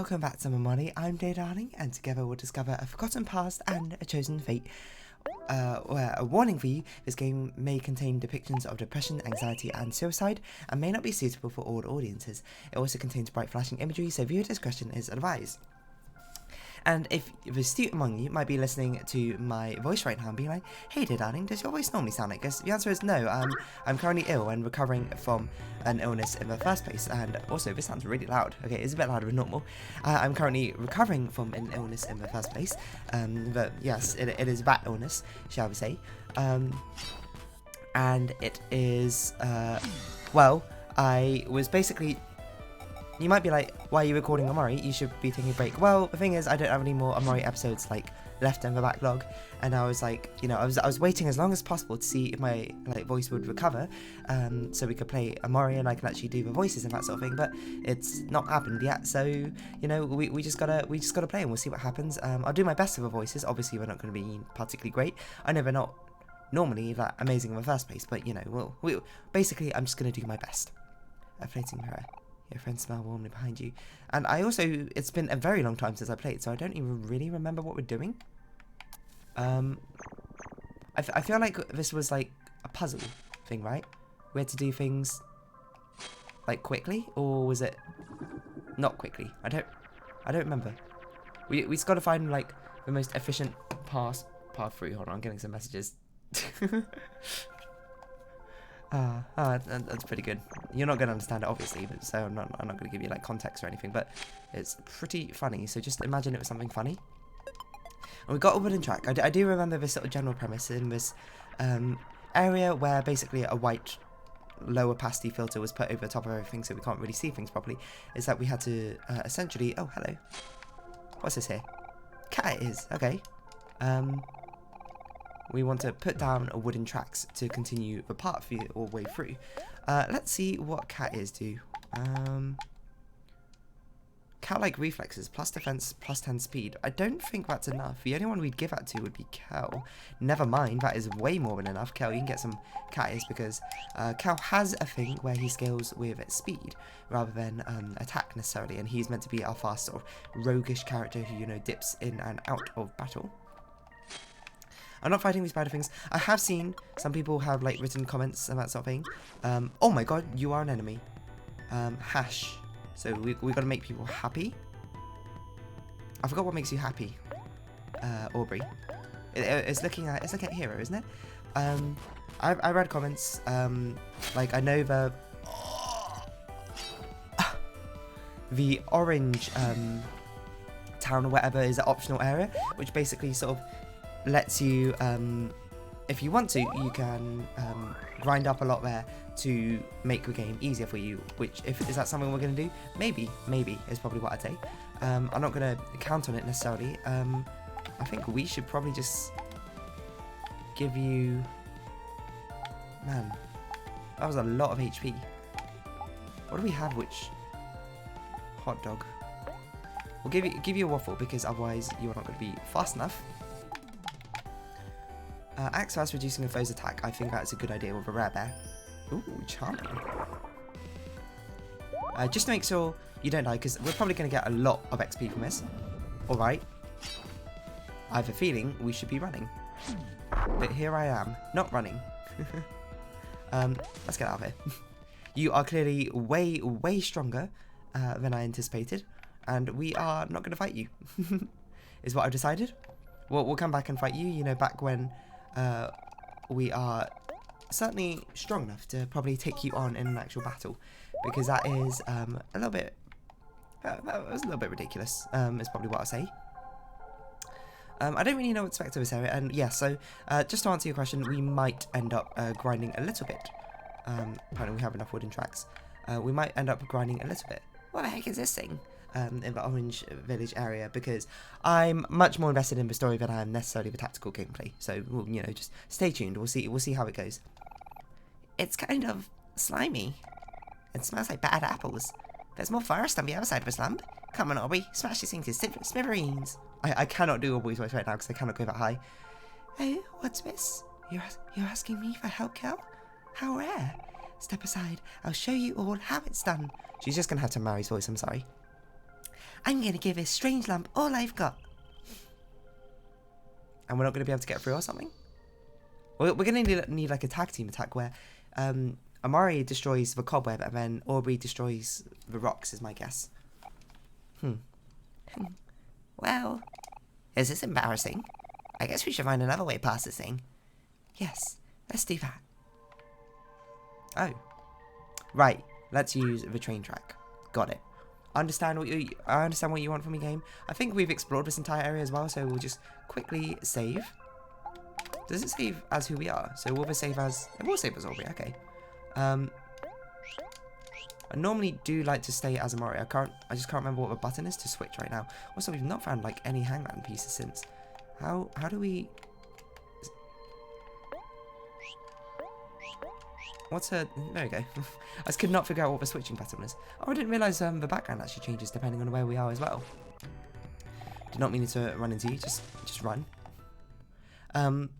welcome back to Omori. I'm Dear Darling, and together we'll discover a forgotten past and a chosen fate. Where a warning for you, this game may contain depictions of depression, anxiety and suicide, and may not be suitable for all audiences. It also contains bright flashing imagery, so viewer discretion is advised. And if the astute among you might be listening to my voice right now and being like, hey dear darling, does your voice normally sound like this? The answer is no. I'm currently ill and recovering from an illness in the first place. And also, this sounds really loud. Okay, it's a bit louder than normal. I'm currently recovering from an illness in the first place. But yes, it is that illness, shall we say. And it is, well, I was basically... You might be like, why are you recording Omori? You should be taking a break. Well, the thing is, I don't have any more Omori episodes like left in the backlog, and I was like, you know, I was waiting as long as possible to see if my voice would recover, so we could play Omori and I can actually do the voices and that sort of thing. But it's not happened yet, so you know, we just gotta play and we'll see what happens. I'll do my best with the voices. Obviously, we're not going to be particularly great. I know they're not normally that amazing in the first place, but you know, basically, I'm just gonna do my best. A floating mirror. Your friends smell warmly behind you. And I also, it's been a very long time since I played, so I don't even really remember what we're doing. I feel like this was like a puzzle thing, right? We had to do things like quickly, or was it not quickly? I don't remember. We just got to find like the most efficient path through. Hold on, I'm getting some messages. That's pretty good. You're not going to understand it, obviously, but so I'm not going to give you like context or anything, but it's pretty funny. So just imagine it was something funny. And we got a wooden track. I do remember this sort of general premise in this area where basically a white low opacity filter was put over the top of everything, so we can't really see things properly. Is that we had to essentially... Oh, hello. What's this here? Cat it is. Okay. We want to put down a wooden tracks to continue the path all the way through. Let's see what cat is do. Cat-like reflexes, plus defense, plus 10 speed. I don't think that's enough. The only one we'd give that to would be Kel. Never mind, that is way more than enough. Kel, you can get some cat ears because Kel has a thing where he scales with speed rather than attack necessarily, and he's meant to be our fast sort of roguish character who, you know, dips in and out of battle. I'm not fighting these spider things. I have seen some people have like written comments and that sort of thing. Oh my god, you are an enemy. Hash. So we got to make people happy. I forgot what makes you happy. Aubrey. It's looking at hero, isn't it? I read comments. Like I know the orange town or whatever is an optional area, which basically sort of lets you, if you want to, you can grind up a lot there to make the game easier for you, which, is that something we're going to do? Maybe is probably what I'd say. I'm not going to count on it necessarily. I think we should probably just give you... Man, that was a lot of HP. What do we have which... Hot dog. We'll give you a waffle, because otherwise you're not going to be fast enough. Axe fast, reducing a foe's attack. I think that's a good idea with a rare bear. Ooh, charming. Just to make sure you don't die, because we're probably going to get a lot of XP from this. Alright. I have a feeling we should be running. But here I am, not running. Let's get out of here. You are clearly way, way stronger than I anticipated. And we are not going to fight you. Is what I've decided. We'll come back and fight you, you know, back when... we are certainly strong enough to probably take you on in an actual battle, because that is a little bit that was a little bit ridiculous, is probably what I'll say. I don't really know what to expect of this area, and yeah, so just to answer your question, we might end up grinding a little bit. Apparently we have enough wooden tracks. We might end up grinding a little bit. What the heck is this thing? In the Orange Village area, because I'm much more invested in the story than I am necessarily the tactical gameplay. So, we'll, you know, just stay tuned. We'll see how it goes. It's kind of slimy. It smells like bad apples. There's more forest on the other side of this lump. Come on, Aubrey, smash this thing to smithereens. I cannot do Aubrey's voice right now because I cannot go that high. Oh, what's this? You're asking me for help, Kel? How rare. Step aside. I'll show you all how it's done. She's just gonna have to Mary's voice. I'm sorry. I'm gonna give this strange lump all I've got. And we're not gonna be able to get through or something? We're gonna need like a tag team attack where Omori destroys the cobweb and then Aubrey destroys the rocks, is my guess. Well, is this embarrassing? I guess we should find another way past this thing. Yes, let's do that. Oh. Right, let's use the train track. Got it. I understand what you want from me, game. I think we've explored this entire area as well, so we'll just quickly save. Does it save as who we are? So will this save as... It will save as Aubrey, okay. I normally do like to stay as Omori. I just can't remember what the button is to switch right now. Also, we've not found like any hangman pieces since. How do we... What's her... There we go. I just could not figure out what the switching button was. Oh, I didn't realise the background actually changes depending on where we are as well. Did not mean to run into you, just run.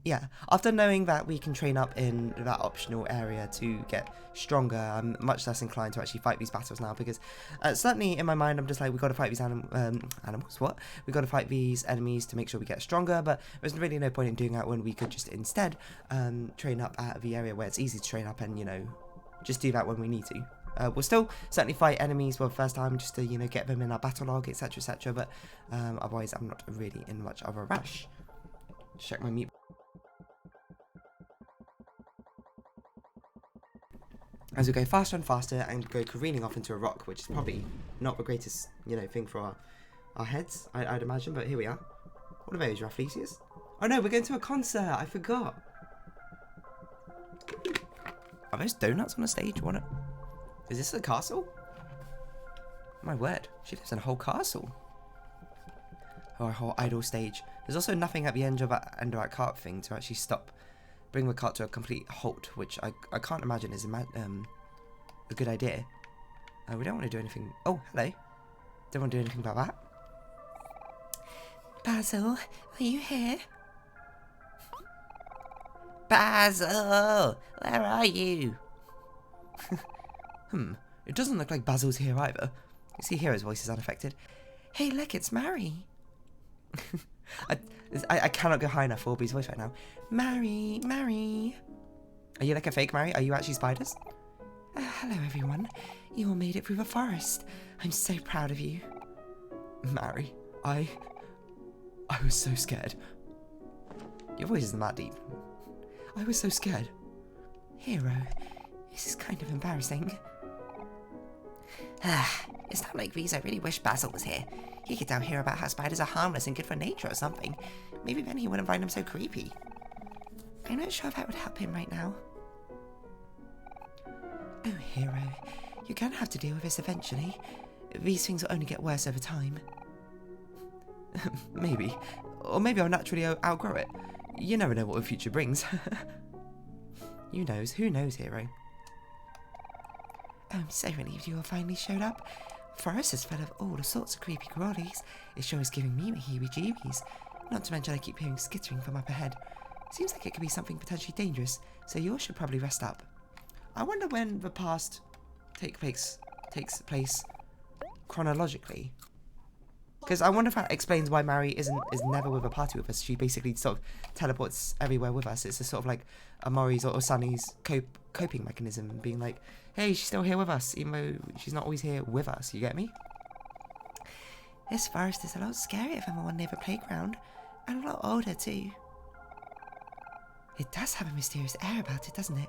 Yeah, after knowing that we can train up in that optional area to get stronger, I'm much less inclined to actually fight these battles now, because certainly in my mind I'm just like, we've got to fight these animals, what? We've got to fight these enemies to make sure we get stronger, but there's really no point in doing that when we could just instead train up at the area where it's easy to train up and, you know, just do that when we need to. We'll still certainly fight enemies for the first time just to, you know, get them in our battle log, etc, etc, but otherwise I'm not really in much of a rush. Check my meat. As we go faster and faster and go careening off into a rock, which is probably not the greatest, you know, thing for our heads, I'd imagine, but here we are. What are those, Rafflesias? Oh no, we're going to a concert, I forgot. Are those donuts on the stage? What? Is this a castle? My word, she lives in a whole castle. Or a whole idle stage. There's also nothing at the end of that cart thing to actually bring the cart to a complete halt, which I can't imagine is a good idea. We don't want to do anything. Oh, hello. Don't want to do anything about that. Basil, are you here? Basil, where are you? It doesn't look like Basil's here either. You see Hero's voice is unaffected. Hey, look, it's Mary. I cannot go high enough for Aubrey's voice right now. Mary. Are you like a fake Mary? Are you actually spiders? Hello, everyone. You all made it through the forest. I'm so proud of you. Mary, I was so scared. Your voice isn't that deep. I was so scared. Hero, this is kind of embarrassing. It's not like these. I really wish Basil was here. He could tell Hero about how spiders are harmless and good for nature or something. Maybe then he wouldn't find them so creepy. I'm not sure if that would help him right now. Oh, Hero, you're gonna have to deal with this eventually. These things will only get worse over time. Maybe. Or maybe I'll naturally outgrow it. You never know what the future brings. Who knows, Hero? I'm so relieved you all finally showed up. The forest is full of all sorts of creepy crawlies. It sure is giving me the heebie-jeebies. Not to mention I keep hearing skittering from up ahead. Seems like it could be something potentially dangerous, so you all should probably rest up. I wonder when the past takes place chronologically. Because I wonder if that explains why Mary is never with a party with us. She basically sort of teleports everywhere with us. It's a sort of like Omori's or Sunny's coping mechanism, being like, hey, she's still here with us, even though she's not always here with us. You get me? This forest is a lot scarier than the one near the playground, and a lot older too. It does have a mysterious air about it, doesn't it?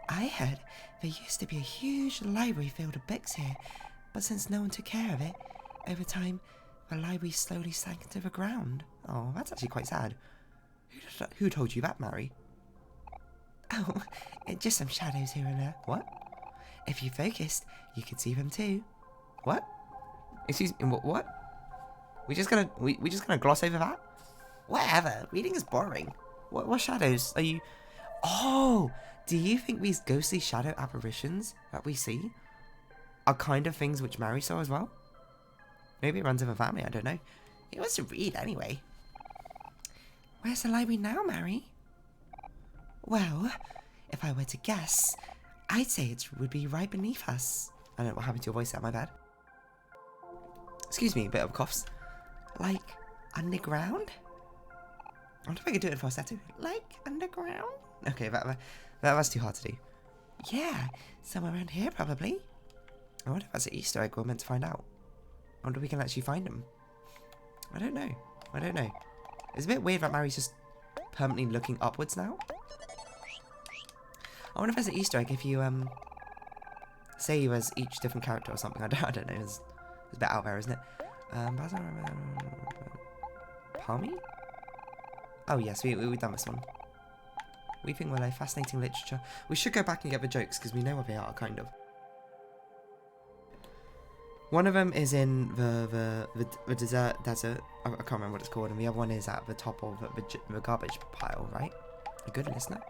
I heard there used to be a huge library filled with books here, but since no one took care of it, over time, the library slowly sank into the ground. Oh, that's actually quite sad. Who told you that, Mary? Oh, just some shadows here and there. What? If you focused, you could see them too. What? Excuse me, what? We just gonna gloss over that? Whatever, reading is boring. What shadows are you... Oh, do you think these ghostly shadow apparitions that we see are kind of things which Mary saw as well? Maybe it runs in the family, I don't know. He wants to read anyway. Where's the library now, Mary? Well, if I were to guess, I'd say it would be right beneath us. I don't know what happened to your voice there, my bad. Excuse me, a bit of coughs. Like, underground? I wonder if I could do it in falsetto. Like, underground? Okay, that's too hard to do. Yeah, somewhere around here, probably. I wonder if that's an Easter egg we're meant to find out. I wonder if we can actually find them. I don't know. I don't know. It's a bit weird that Mary's just permanently looking upwards now. I wonder if there's an Easter egg if you, save as each different character or something. I don't know. It's a bit out there, isn't it? Palmy? Oh, yes, we've done this one. Weeping Willow, fascinating literature. We should go back and get the jokes because we know what they are, kind of. One of them is in the desert. I can't remember what it's called, and the other one is at the top of the garbage pile, right? A good listener.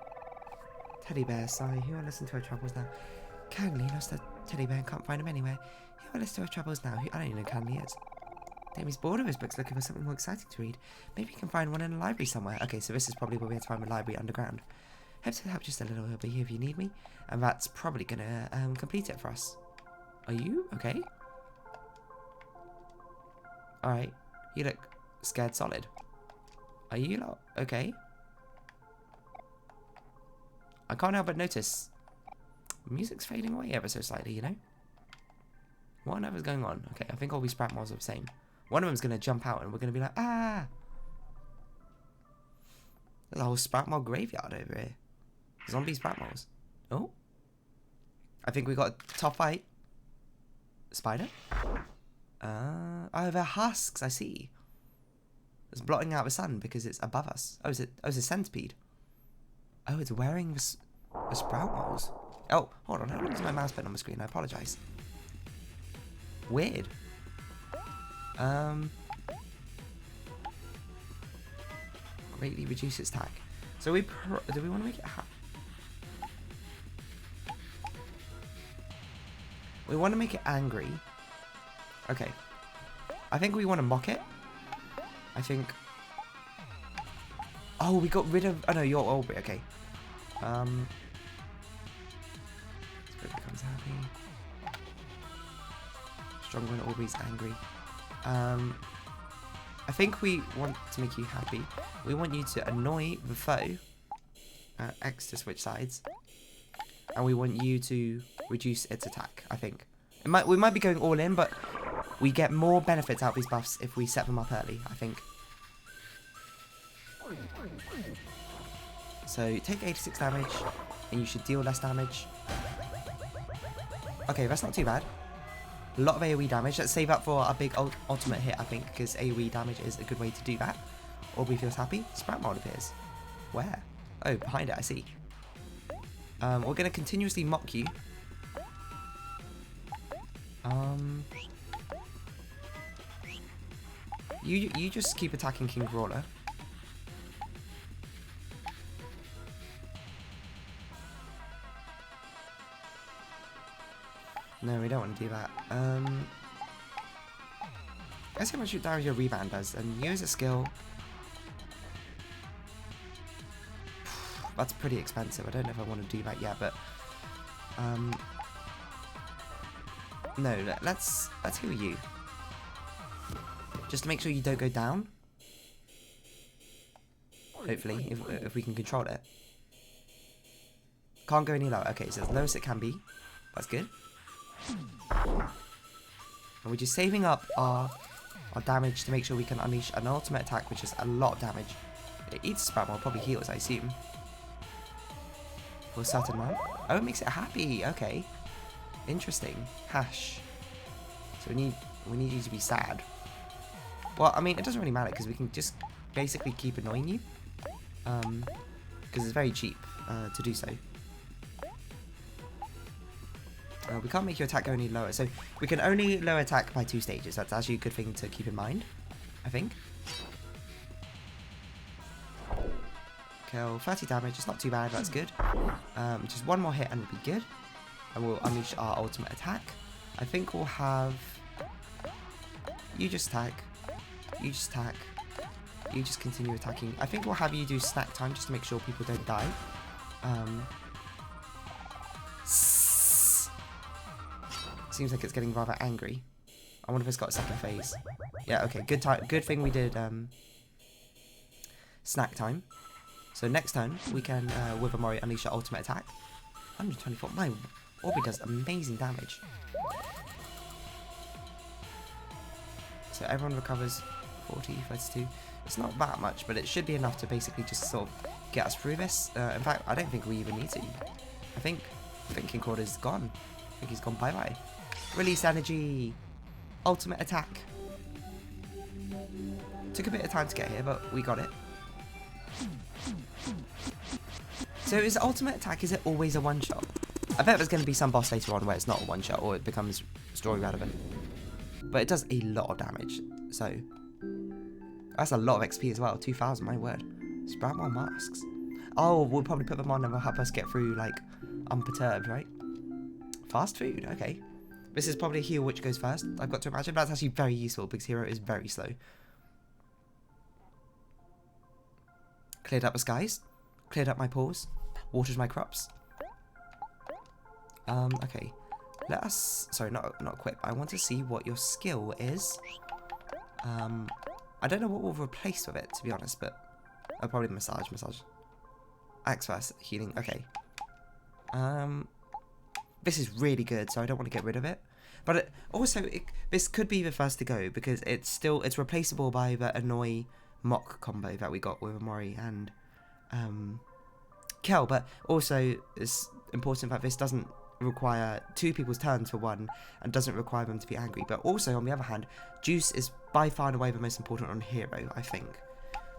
Teddy bear, sigh. Who will listen to our troubles now? Canley lost a teddy bear and can't find him anywhere. Who will listen to our troubles now? I don't even know who Canley is. Damie's bored of his books, looking for something more exciting to read. Maybe you can find one in a library somewhere. Okay, so this is probably where we have to find a library underground. Hope to help just a little. I'll be here if you need me. And that's probably gonna complete it for us. Are you okay? Alright, you look scared solid. Are you not okay? I can't help but notice the music's fading away ever so slightly, you know? What on earth is going on? Okay, I think all these Spratmals are the same. One of them's going to jump out and we're going to be like, ah! There's a whole Spratmal graveyard over here. Zombie Spratmals. Oh? I think we got a top fight. Spider? Oh, they're husks, I see. It's blotting out the sun because it's above us. Oh, it's a centipede. Oh, it's wearing the sprout moles. Oh, hold on, how long is my mouse been on the screen? I apologise. Weird. Greatly reduce its attack. So do we want to make it we want to make it angry. Okay. I think we want to mock it. I think. Oh, we got rid of. Oh no, you're Aubrey. Okay. Spirit becomes happy. Stronger when Aubrey's angry. I think we want to make you happy. We want you to annoy the foe. X to switch sides. And we want you to reduce its attack. I think. We might be going all in, but we get more benefits out of these buffs if we set them up early, I think. So take 86 damage, and you should deal less damage. Okay, that's not too bad. A lot of AoE damage. Let's save up for a big ultimate hit, I think, because AoE damage is a good way to do that. Aubrey feels happy. Sprout mod appears. Where? Oh, behind it, I see. We're going to continuously mock you. You just keep attacking King Brawler. No, we don't want to do that. Let's see how much damage your rebound does, and use a skill. That's pretty expensive. I don't know if I want to do that yet, but no. Let's heal you, just to make sure you don't go down. Hopefully, if we can control it. Can't go any lower. Okay, so as low as it can be. That's good. And we're just saving up our damage to make sure we can unleash an ultimate attack, which is a lot of damage. It eats Spratmal, probably heals, I assume. For a certain amount. Oh, it makes it happy. Okay. Interesting. Hash. So we need you to be sad. Well, I mean, it doesn't really matter because we can just basically keep annoying you. Because it's very cheap to do so. We can't make your attack go any lower, so we can only lower attack by 2 stages. That's actually a good thing to keep in mind, I think. Kill 30 damage, it's not too bad, that's good. Just one more hit and we'll be good. And we'll unleash our ultimate attack. I think we'll have... You just attack. You just attack. You just continue attacking. I think we'll have you do snack time just to make sure people don't die. Seems like it's getting rather angry. I wonder if it's got a second phase. Yeah, okay, good time. Good thing we did snack time. So next turn, we can, with Omori, unleash our ultimate attack. 124. My Orbi does amazing damage. So everyone recovers 40, 32. It's not that much, but it should be enough to basically just sort of get us through this. In fact, I don't think we even need to. I think King Quarter's gone. I think he's gone bye-bye. Release energy. Ultimate attack. Took a bit of time to get here, but we got it. So is ultimate attack, is it always a one-shot? I bet there's going to be some boss later on where it's not a one-shot or it becomes story relevant. But it does a lot of damage, so that's a lot of XP as well. 2,000, my word. Sprout more masks. Oh, we'll probably put them on and they'll help us get through, like, unperturbed, right? Fast food, okay. This is probably a heal which goes first, I've got to imagine. But that's actually very useful because hero is very slow. Cleared up the skies. Cleared up my pores. Watered my crops. Okay. Let us... Sorry, not equip. I want to see what your skill is. I don't know what we'll replace with it, to be honest, but... Oh, probably massage. Axe first. Healing. Okay. This is really good, so I don't want to get rid of it. But this could be the first to go, because it's replaceable by the Annoy Mock combo that we got with Omori and Kel. But also, it's important that this doesn't require 2 people's turns for one, and doesn't require them to be angry. But also, on the other hand, Juice is by far and away the most important on hero, I think.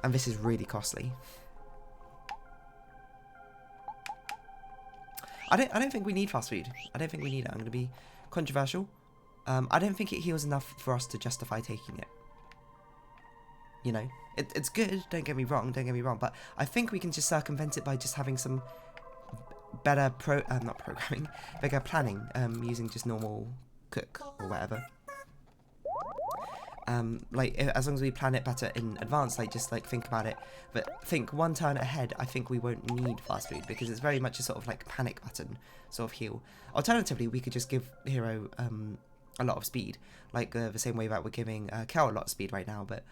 And this is really costly. I don't think we need fast food. I don't think we need it. I'm going to be controversial. I don't think it heals enough for us to justify taking it. You know, it's good. Don't get me wrong. But I think we can just circumvent it by just having some better bigger planning, using just normal cook or whatever. Like, as long as we plan it better in advance, like, just, like, think about it, but think one turn ahead. I think we won't need fast food, because it's very much a sort of, like, panic button sort of heal. Alternatively, we could just give hero, a lot of speed, like, the same way that we're giving, Kel a lot of speed right now, but,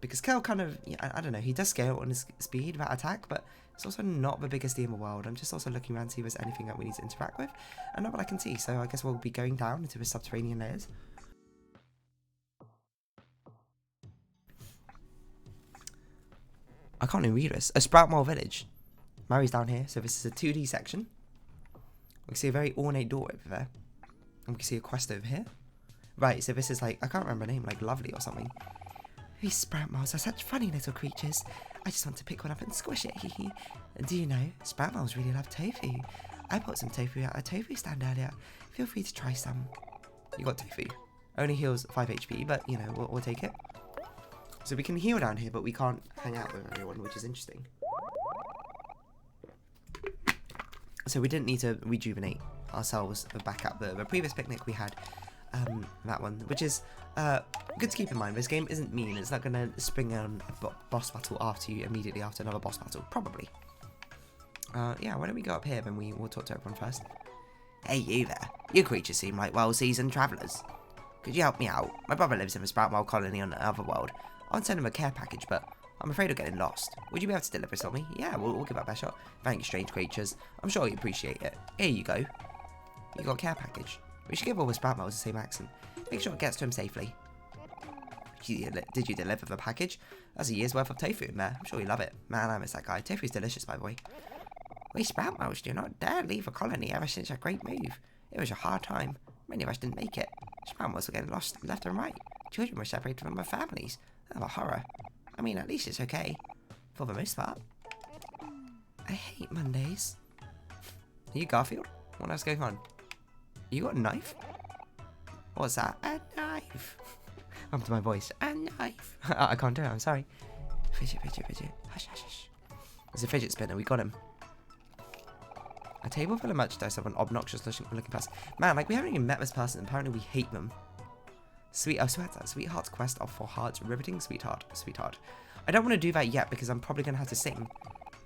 because Kel kind of, yeah, I don't know, he does scale on his speed, that attack, but it's also not the biggest deal in the world. I'm just also looking around to see if there's anything that we need to interact with, and not what I can see, so I guess we'll be going down into the subterranean layers. I can't even read this. A Sproutmore village. Mary's down here, so this is a 2D section. We can see a very ornate door over there. And we can see a quest over here. Right, so this is like, I can't remember her name, like Lovely or something. These Sproutmores are such funny little creatures. I just want to pick one up and squish it, hee hee. Do you know, Sproutmores really love tofu. I bought some tofu at a tofu stand earlier. Feel free to try some. You got tofu. Only heals 5 HP, but, you know, we'll take it. So we can heal down here, but we can't hang out with everyone, which is interesting. So we didn't need to rejuvenate ourselves back at the previous picnic we had. That one, which is good to keep in mind. This game isn't mean. It's not going to spring on a boss battle after you, immediately after another boss battle. Probably. Yeah, why don't we go up here, then we'll talk to everyone first. Hey, you there. You creatures seem like well-seasoned travellers. Could you help me out? My brother lives in a Sproutmore colony on the other world. I'll send him a care package, but I'm afraid of getting lost. Would you be able to deliver it on me? Yeah, we'll give that a best shot. Thank you, strange creatures. I'm sure you appreciate it. Here you go. You got a care package. We should give all the Sproutmores the same accent. Make sure it gets to him safely. Did you deliver the package? That's a year's worth of tofu in there. I'm sure you love it. Man, I miss that guy. Tofu's delicious, by the way. We Sproutmores do not dare leave a colony ever since a great move. It was a hard time. Many of us didn't make it. Sproutmores were getting lost left and right. Children were separated from their families. Oh, a horror. I mean, at least it's okay. For the most part. I hate Mondays. Are you Garfield? What else going on? You got a knife? What's that? A knife. Up to my voice. A knife. I can't do it, I'm sorry. Fidget. Hush. There's a fidget spinner, we got him. A table full of merchandise of an obnoxious looking person. Man, like, we haven't even met this person. Apparently we hate them. Sweetheart's quest for hearts. Riveting sweetheart. I don't want to do that yet because I'm probably going to have to sing.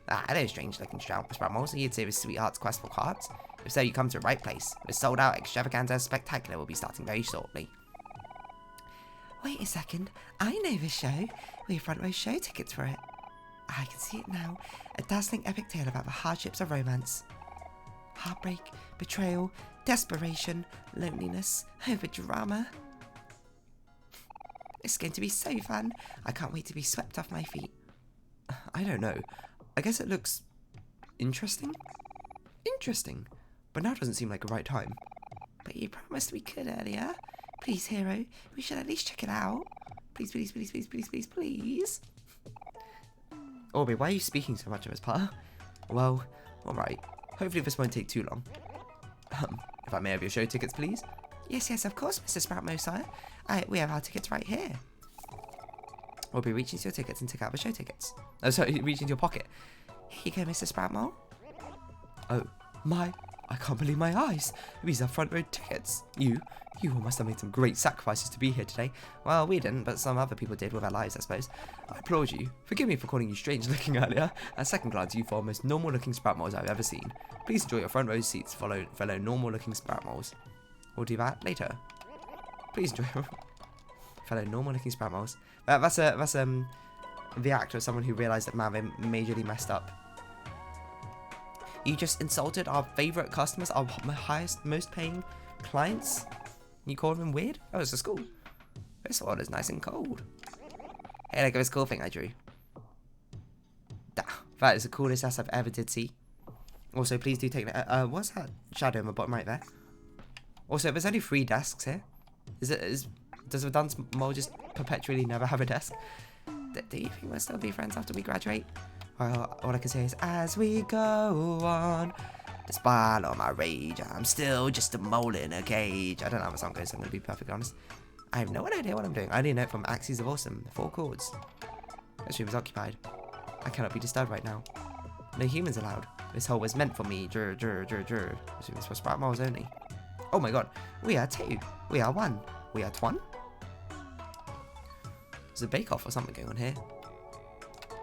Hello, strange looking Sproutmores. You'd say this Sweetheart's quest for hearts? If so, you come to the right place. The sold out extravaganza spectacular will be starting very shortly. Wait a second. I know this show. We have front row show tickets for it. I can see it now. A dazzling epic tale about the hardships of romance. Heartbreak, betrayal, desperation, loneliness, over drama. It's going to be so fun. I can't wait to be swept off my feet. I don't know. I guess it looks interesting? Interesting. But now doesn't seem like the right time. But you promised we could earlier. Please, hero. We should at least check it out. Please, please, please, please, please, please, please. Aubrey, why are you speaking so much of us, Pa? Well, alright. Hopefully this won't take too long. If I may have your show tickets, please? Yes, yes, of course, Mr. Sproutmo, sire. We have our tickets right here. Aubrey, reach into your tickets and take out the show tickets. Oh, sorry, reach into your pocket. Here you go, Mr. Sproutmo. Oh, I can't believe my eyes. These are front row tickets. You all must have made some great sacrifices to be here today. Well, we didn't, but some other people did with their lives, I suppose. I applaud you. Forgive me for calling you strange looking earlier. At second glance, you form the most normal looking sprout moles I've ever seen. Please enjoy your front row seats, fellow normal looking sprout moles. We'll do that later. Please enjoy your fellow normal looking sprout moles. That's the act of someone who realised that man, they majorly messed up. You just insulted our favourite customers, our highest, most paying clients. You called them weird? Oh, it's a school. This water's nice and cold. Hey, look at this cool thing I drew. That is the coolest ass I've ever did see. Also, please do take that. What's that shadow in the bottom right there? Also, there's only 3 desks here. Does the dunce mole just perpetually never have a desk? Do you think we'll still be friends after we graduate? Well, all I can say is, as we go on, despite all my rage, I'm still just a mole in a cage. I don't know how the song goes, so I'm going to be perfectly honest. I have no idea what I'm doing. I only know it from Axes of Awesome, 4 chords. This room is occupied. I cannot be disturbed right now. No humans allowed. This hole was meant for me. This room is for sprout moles only. Oh my god. We are 2. We are 1. We are 1. There's a bake-off or something going on here.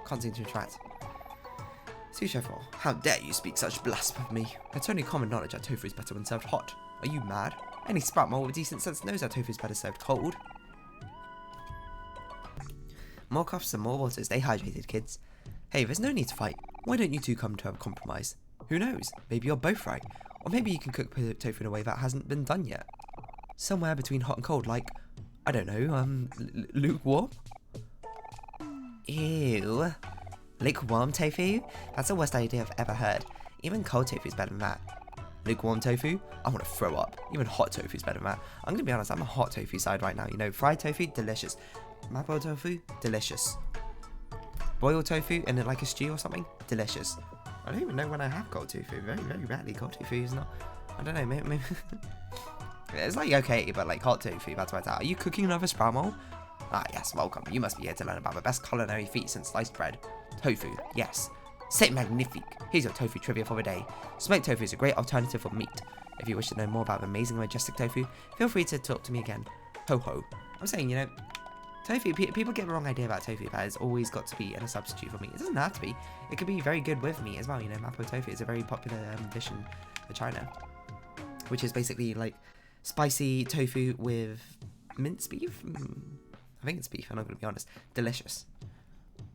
Can't seem to interact. Sous chef, how dare you speak such blasphemy? It's only common knowledge that tofu is better when served hot. Are you mad? Any sprout mole with decent sense knows that tofu is better served cold. More coughs and more water. Stay hydrated, kids. Hey, there's no need to fight. Why don't you two come to a compromise? Who knows? Maybe you're both right. Or maybe you can cook tofu in a way that hasn't been done yet. Somewhere between hot and cold, like, I don't know, lukewarm? Ew. Lukewarm tofu? That's the worst idea I've ever heard. Even cold tofu is better than that. Lukewarm tofu? I want to throw up. Even hot tofu is better than that. I'm going to be honest, I'm a hot tofu side right now. You know, fried tofu, delicious. Mapo tofu, delicious. Boiled tofu in like a stew or something, delicious. I don't even know when I have cold tofu. Very, very rarely cold tofu is not. I don't know, maybe. It's like okay, but like hot tofu, that's where it's at. Are you cooking another sprout mole? Ah, yes, welcome. You must be here to learn about the best culinary feat since sliced bread. Tofu, yes. C'est magnifique. Here's your tofu trivia for the day. Smoked tofu is a great alternative for meat. If you wish to know more about the amazing majestic tofu, feel free to talk to me again. Ho ho. I'm saying, you know, tofu, people get the wrong idea about tofu, that it's always got to be in a substitute for meat. It doesn't have to be. It could be very good with meat as well, you know. Mapo tofu is a very popular dish in China, which is basically like spicy tofu with minced beef. I think it's beef, I'm not going to be honest. Delicious.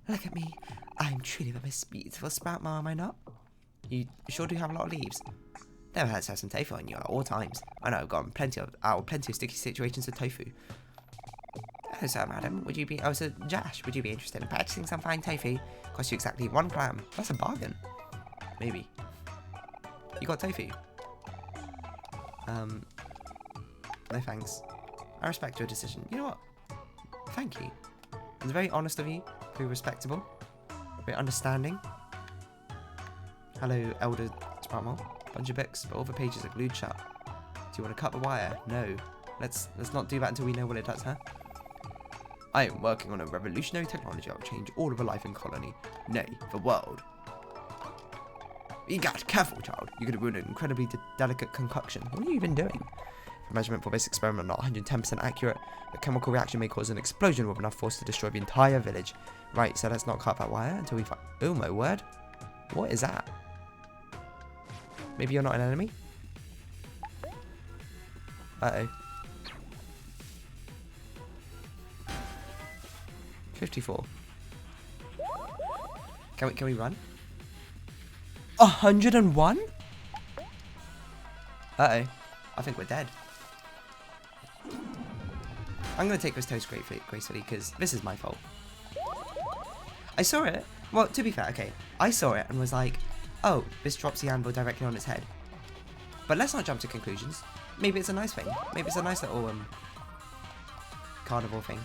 Look at me. I'm truly the most beautiful sprout mole, am I not? You sure do have a lot of leaves. Never hurts to have some tofu on you at all times. I know I've gotten plenty of sticky situations with tofu. Oh, sir, madam, would you be... Oh, so, Josh, would you be interested in purchasing some fine tofu? Costs you exactly 1 clam. That's a bargain. Maybe. You got tofu? No thanks. I respect your decision. You know what? Thank you. It's very honest of you. Very respectable. Very understanding. Hello, elder sprout mole. Bunch of books, but all the pages are glued shut. Do you want to cut the wire? No. Let's not do that until we know what it does, huh? I am working on a revolutionary technology that will change all of the life in colony. Nay, the world. Egad, careful, child. You're going to ruin an incredibly delicate concoction. What are you even doing? The measurement for this experiment not 110% accurate. The chemical reaction may cause an explosion with enough force to destroy the entire village. Right, so let's not cut that wire until we find... Oh my word. What is that? Maybe you're not an enemy? Uh-oh. 54. Can we run? 101? Uh-oh. I think we're dead. I'm going to take this toast gracefully because this is my fault. I saw it. Well, to be fair, okay. I saw it and was like, oh, this drops the anvil directly on its head. But let's not jump to conclusions. Maybe it's a nice thing. Maybe it's a nice little carnival thing.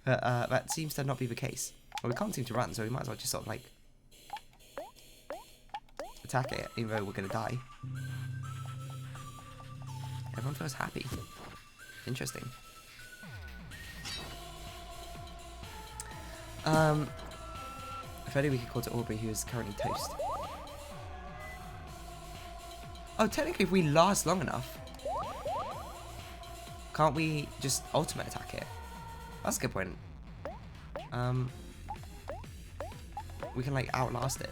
But that seems to not be the case. Well, we can't seem to run, so we might as well just sort of like attack it, even though we're going to die. Everyone feels happy. Interesting. If only we could call to Aubrey, who is currently toast. Oh, technically, if we last long enough, can't we just ultimate attack it? That's a good point. We can like outlast it.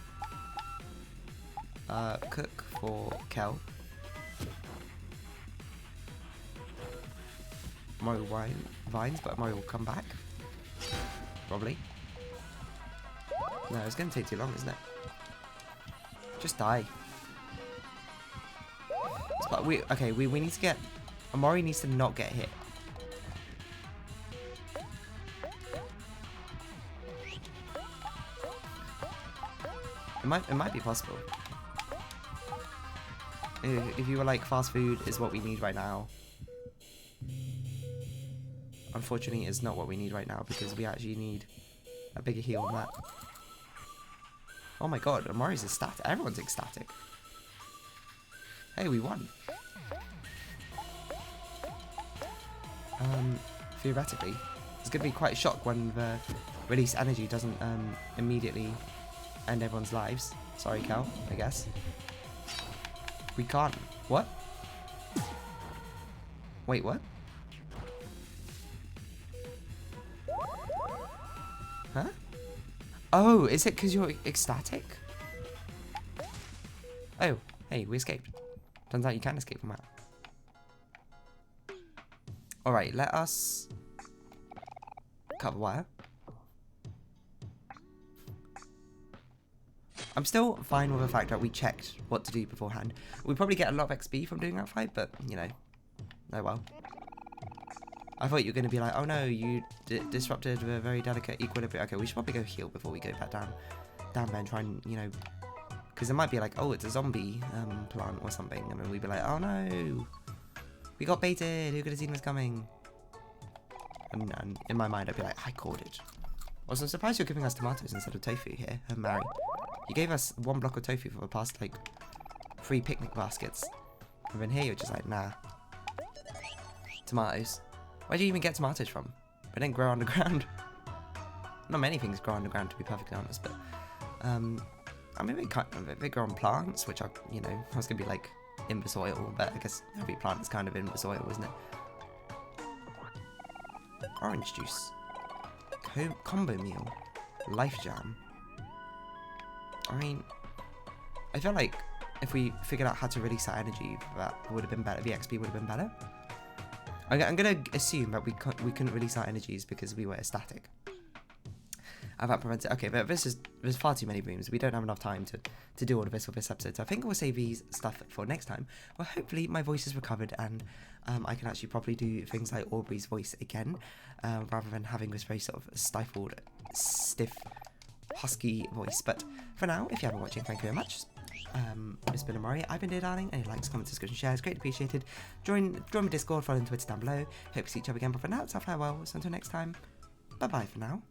Cook for Kel. Omori vines, but Omori will come back. Probably. No, it's going to take too long, isn't it? Just die. But we need to get... Omori needs to not get hit. It might be possible. If you were like, fast food is what we need right now. Unfortunately, it's not what we need right now because we actually need a bigger heal on that. Oh my god, Omori's ecstatic. Everyone's ecstatic. Hey, we won. Theoretically, it's going to be quite a shock when the release energy doesn't immediately end everyone's lives. Sorry, Cal, I guess. We can't. What? Wait, what? Huh? Oh, is it because you're ecstatic? Oh, hey, we escaped. Turns out you can escape from that. Alright, let us cut the wire. I'm still fine with the fact that we checked what to do beforehand. We probably get a lot of XP from doing that fight, but, you know, oh well. I thought you were going to be like, oh no, you disrupted a very delicate equilibrium. Okay, we should probably go heal before we go back down there and try and, you know, because it might be like, oh, it's a zombie plant or something, and then we'd be like, oh no, we got baited, who could have seen this coming? And in my mind, I'd be like, I called it. Also, I'm surprised you're giving us tomatoes instead of tofu here, Mary. You gave us 1 block of tofu for the past, like, 3 picnic baskets. And then here you're just like, nah. Tomatoes. Where'd you even get tomatoes from? They didn't grow underground. Not many things grow underground, to be perfectly honest, but... I mean, they grow on plants, which are, you know, I was going to be like, in the soil, but I guess every plant is kind of in the soil, isn't it? Orange juice. Combo meal. Life jam. I mean, I feel like if we figured out how to release that energy, that would have been better. The XP would have been better. I'm going to assume that we couldn't release our energies because we were ecstatic. And that prevents it. Okay, but there's far too many rooms. We don't have enough time to do all of this for this episode. So I think we'll save these stuff for next time. Well, hopefully my voice is recovered and I can actually properly do things like Aubrey's voice again, rather than having this very sort of stifled, stiff, husky voice. But for now, if you haven't watching, thank you very much. It's been Omori. I've been Dear Darling. Any likes, comments, discussion, shares, greatly appreciated. Join my Discord, follow on Twitter down below. Hope to see each other again. But for now, it's our farewell. So until next time, bye bye for now.